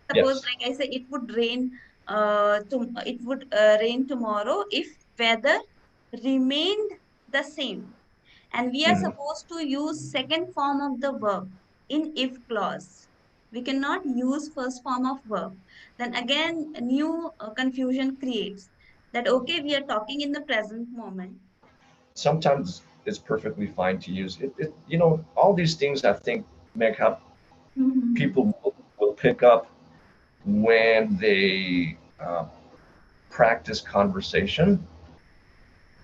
Suppose, Yes. like I say, it would rain tomorrow if weather remained the same. And we are Hmm. supposed to use second form of the verb in if clause. We cannot use first form of verb. Then again, a new confusion creates that, okay, we are talking in the present moment. Sometimes it's perfectly fine to use it. All these things I think, Megha, Mhm. people will pick up when they practice conversation.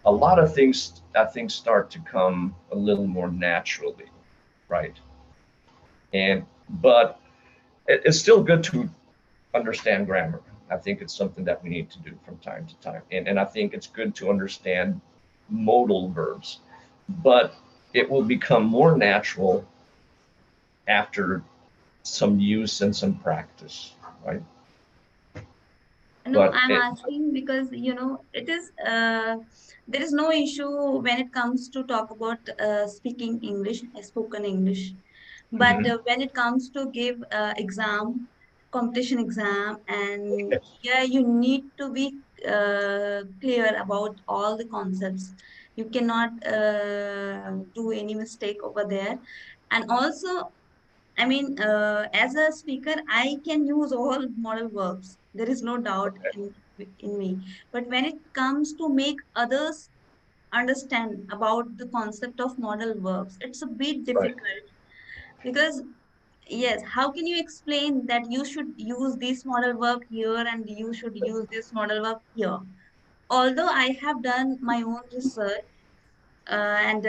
A lot of things I think start to come a little more naturally, right? And but it's still good to understand grammar. I think it's something that we need to do from time to time. And I think it's good to understand modal verbs, but it will become more natural after some use and some practice, right? No, But I'm asking because it is there is no issue when it comes to talk about speaking English, spoken English. But mhm, when it comes to give exam, competition exam, and yes, here you need to be clear about all the concepts. You cannot do any mistake over there. And also, I mean, as a speaker, I can use all modal verbs. There is no doubt okay, in me. But when it comes to make others understand about the concept of modal verbs, it's a bit right, difficult because yes, how can you explain that you should use this modal verb here and you should use this modal verb here? Although I have done my own research and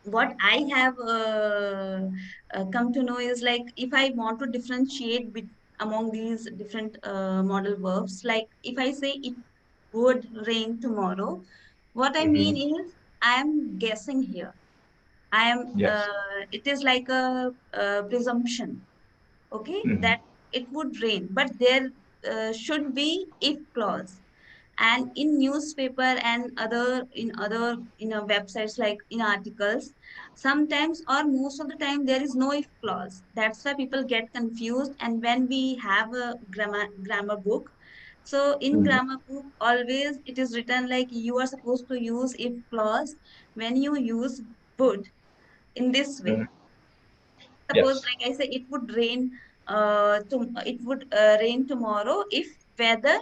what I have come to know is like if I want to differentiate among these different modal verbs, like if I say it would rain tomorrow, what I hmm, mean is I am guessing here. I am. yes, It is like a presumption, okay, hmm, that it would rain, but there should be if clause. And in newspaper and other websites, like in articles, sometimes or most of the time there is no if clause. That's why people get confused. And when we have a grammar book, so in hmm, grammar book always it is written like you are supposed to use if clause when you use would in this way. hmm, Suppose, yes, like I say, it would rain tomorrow if weather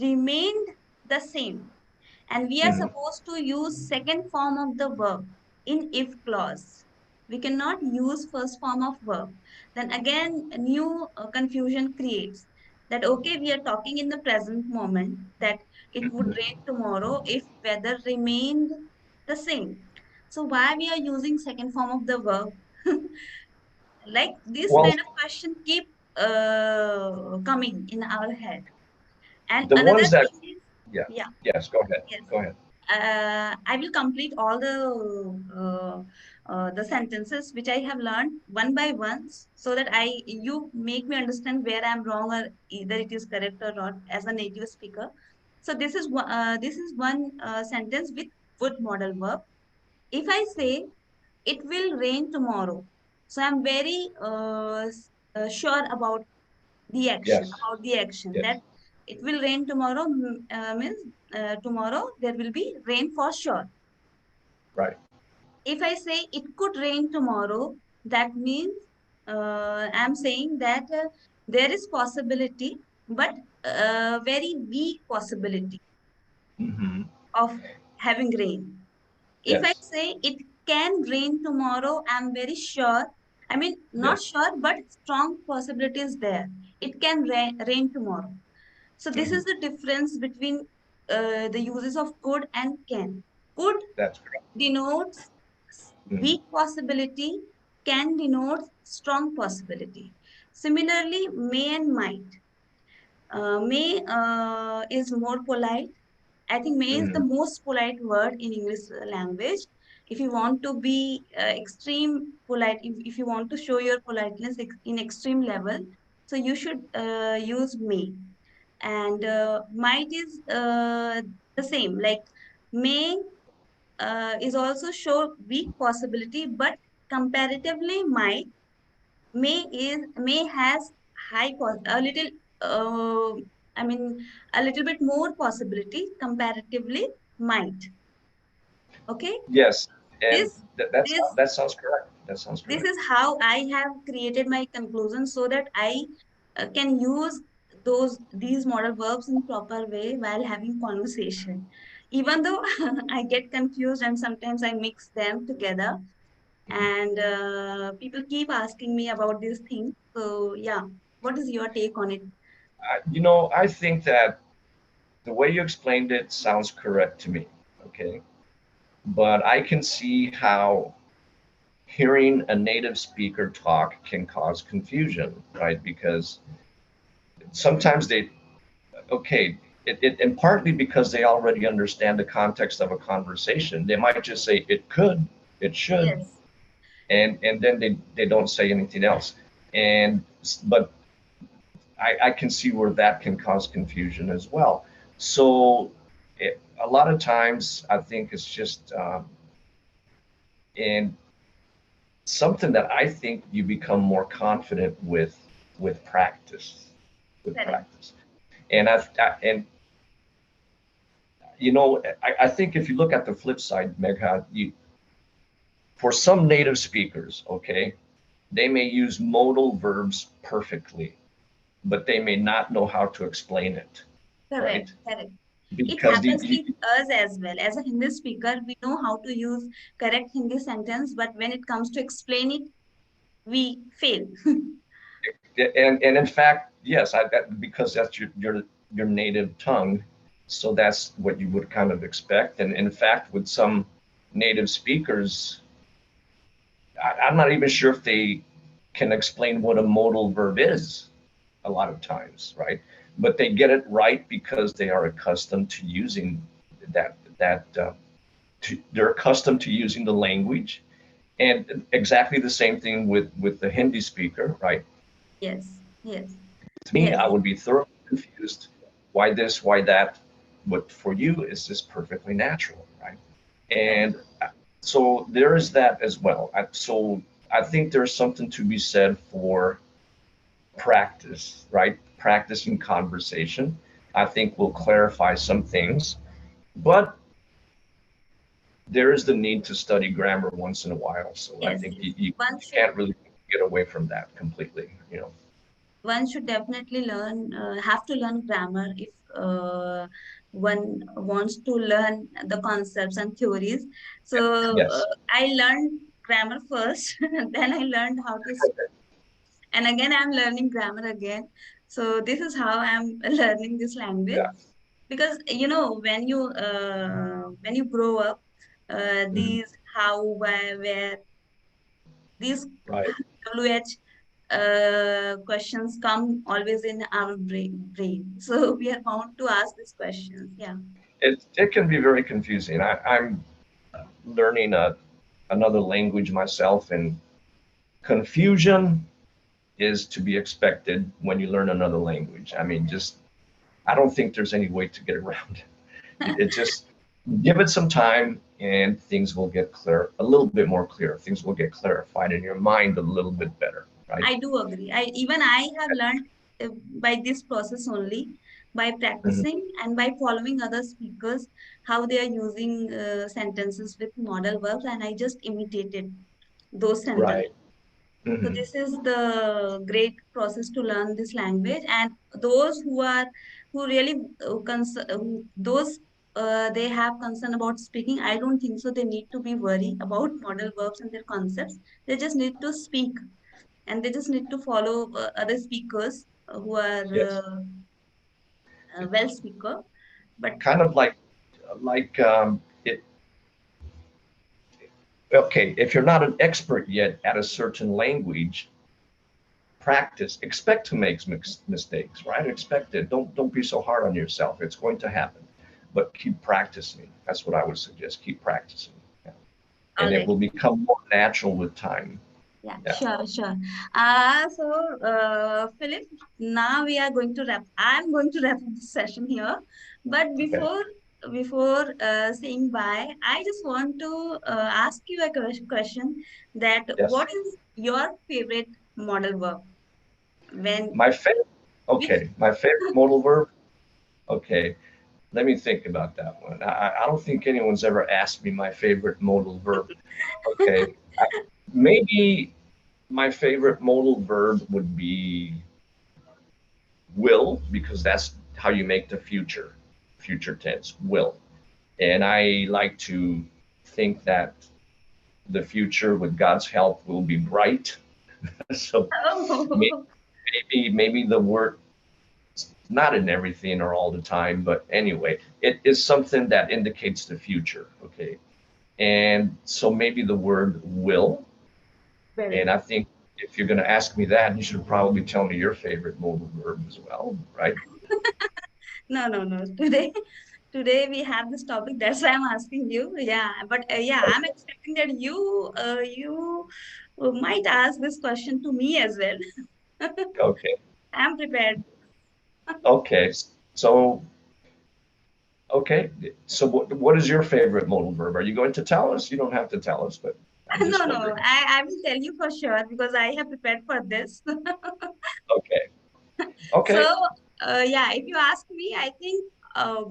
remained the same. And we are hmm, supposed to use second form of the verb in if clause. We cannot use first form of verb. Then again, a new confusion creates that, okay, we are talking in the present moment that it would hmm. rain tomorrow if weather remained the same. So why we are using second form of the verb? Like this Well, kind of question keep coming in our head. And the another ones that, thing is, yeah, yeah, yes, go ahead, yes. go ahead. I will complete all the sentences which I have learned one by one, so that I you make me understand where I'm wrong or either it is correct or not as a native speaker. So this is one sentence with would modal verb. If I say it will rain tomorrow, so I'm very sure Yes, about the action yes, that it will rain tomorrow means tomorrow there will be rain for sure. right, If I say it could rain tomorrow, that means I'm saying that there is possibility, but very weak possibility hmm, of having rain. If I yes, say it can rain tomorrow, I'm very sure. I mean, not yes, sure, but strong possibility is there. It can rain tomorrow. So this hmm, is the difference between the uses of could and can. Could that's correct. denotes Hmm, weak possibility, can denotes strong possibility. Similarly, may and might. May is more polite. I think may is the hmm, most polite word in English language. If you want to be extreme polite, if you want to show your politeness in extreme level, so you should use may. And might is the same. Like may is also show weak possibility, but comparatively may has a little, uh, I mean, a little bit more possibility comparatively might. Okay. Yes, and This, that's this, that sounds correct. That sounds this correct. is how I have created my conclusion so that I can use these modal verbs in proper way while having conversation. Even though I get confused and sometimes I mix them together, Mhm. and people keep asking me about these things. So yeah, what is your take on it? I think that the way you explained it sounds correct to me. Okay, but I can see how hearing a native speaker talk can cause confusion, right? Because sometimes okay, and partly because they already understand the context of a conversation, they might just say it could, it should, Yes, and then they don't say anything else. But I can see where that can cause confusion as well. So a lot of times I think it's just and something that I think you become more confident with practice, with correct, practice. And I think if you look at the flip side, Megha, for some native speakers, okay, they may use modal verbs perfectly, but they may not know how to explain it, correct, right? correct. It Because happens with us as well. As a Hindi speaker, we know how to use correct Hindi sentence, but when it comes to explain it, we fail. and in fact, yes, because that's your native tongue, so that's what you would kind of expect. And in fact, with some native speakers, I'm not even sure if they can explain what a modal verb is a lot of times, right? But they get it right because they are accustomed to using they're accustomed to using the language, and exactly the same thing with the Hindi speaker, right? Yes, yes, To me, yes, I would be thoroughly confused. Why this? Why that? But for you, it's just perfectly natural, right? correct. And so there is that as well. So I think there's something to be said for practice, right? Practicing conversation, I think will clarify some things, but there is the need to study grammar once in a while. So I Yes, think yes. you can't really get away from that completely, you know. One should definitely have to learn grammar if one wants to learn the concepts and theories. So Yes, I learned grammar first, then I learned how to speak, and again I'm learning grammar again. So this is how I'm learning this language. yeah, Because when you grow up, mhm, these how, where, these right. WH questions come always in our brain. So we are bound to ask these questions. Yeah, It can be very confusing. I'm learning another language myself, and confusion is to be expected when you learn another language. I mean, just I don't think there's any way to get around it. It just give it some time and things will get clear, a little bit more clear. Things will get clarified in your mind a little bit better, right? I do agree. I have learned by this process only, by Mhm. practicing and by following other speakers how they are using sentences with modal verbs, and I just imitated those sentences. Right. So Hmm. this is the great process to learn this language. And those who really those they have concern about speaking, I don't think so. They need to be worried about modal verbs and their concepts. They just need to speak, and they just need to follow other speakers who are Yes. well speaker. But Kind of like it. Okay, if you're not an expert yet at a certain language, practice. Expect to make mistakes, right? Expect it. Don't be so hard on yourself. It's going to happen, but keep practicing. That's what I would suggest. Keep practicing, yeah. all And it right. will become more natural with time. Yeah, Yeah. sure, sure. Philip, now we are going to wrap. I'm going to wrap up this session here. But Okay. before saying bye, I just want to ask you a question that Yes. what is your favorite model verb? When My favorite, which okay, my favorite modal verb. Okay, let me think about that one. I don't think anyone's ever asked me my favorite modal verb. Okay, maybe my favorite modal verb would be will, because that's how you make the future tense, will. And I like to think that the future, with God's help, will be bright. So oh, maybe the word, not in everything or all the time, but anyway, it is something that indicates the future. Okay. And so maybe the word will. very And good. I think if you're going to ask me that, you should probably tell me your favorite modal verb as well, right? No, no, no. Today we have this topic. That's why I'm asking you. Yeah, but yeah, I'm expecting that you might ask this question to me as well. Okay. I'm prepared. Okay. So, okay. So what is your favorite modal verb? Are you going to tell us? You don't have to tell us, but I'm No, just no, wondering. I will tell you for sure because I have prepared for this. Okay. So, Okay. yeah, if you ask me, I think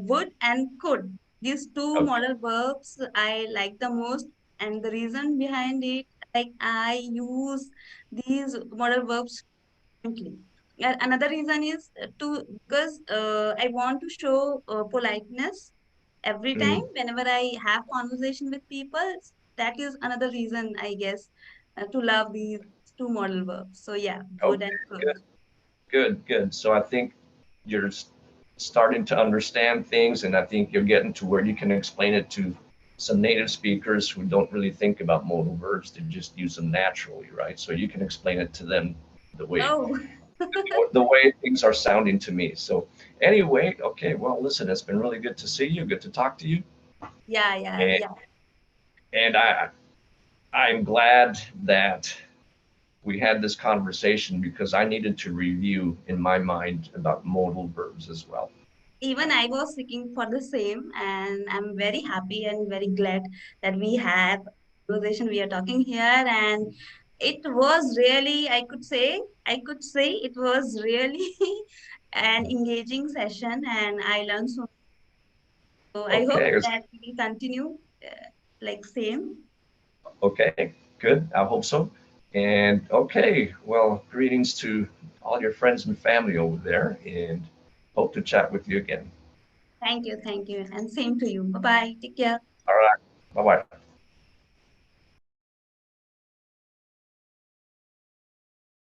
would and could, these two Okay. modal verbs I like the most. And the reason behind it, like I use these modal verbs frequently. Another reason is to because I want to show politeness every time Mm, whenever I have conversation with people. That is another reason, I guess, to love these two modal verbs. So yeah, would okay. and could. Good. Good. Good. So I think you're starting to understand things, and I think you're getting to where you can explain it to some native speakers who don't really think about modal verbs. They just use them naturally, right? So you can explain it to them the way Oh, the way things are sounding to me. So anyway, okay, well, listen, it's been really good to see you, good to talk to you, yeah, yeah, and yeah. I'm glad that we had this conversation because I needed to review in my mind about modal verbs as well. Even I was seeking for the same, and I'm very happy and very glad that we have conversation we are talking here. And it was really, I could say it was really an engaging session, and I learned so. So I hope Okay, that we will continue like same. okay, good. I hope so. And okay, well, greetings to all your friends and family over there, and hope to chat with you again. Thank you, and same to you. Bye bye. Take care. All right, bye bye.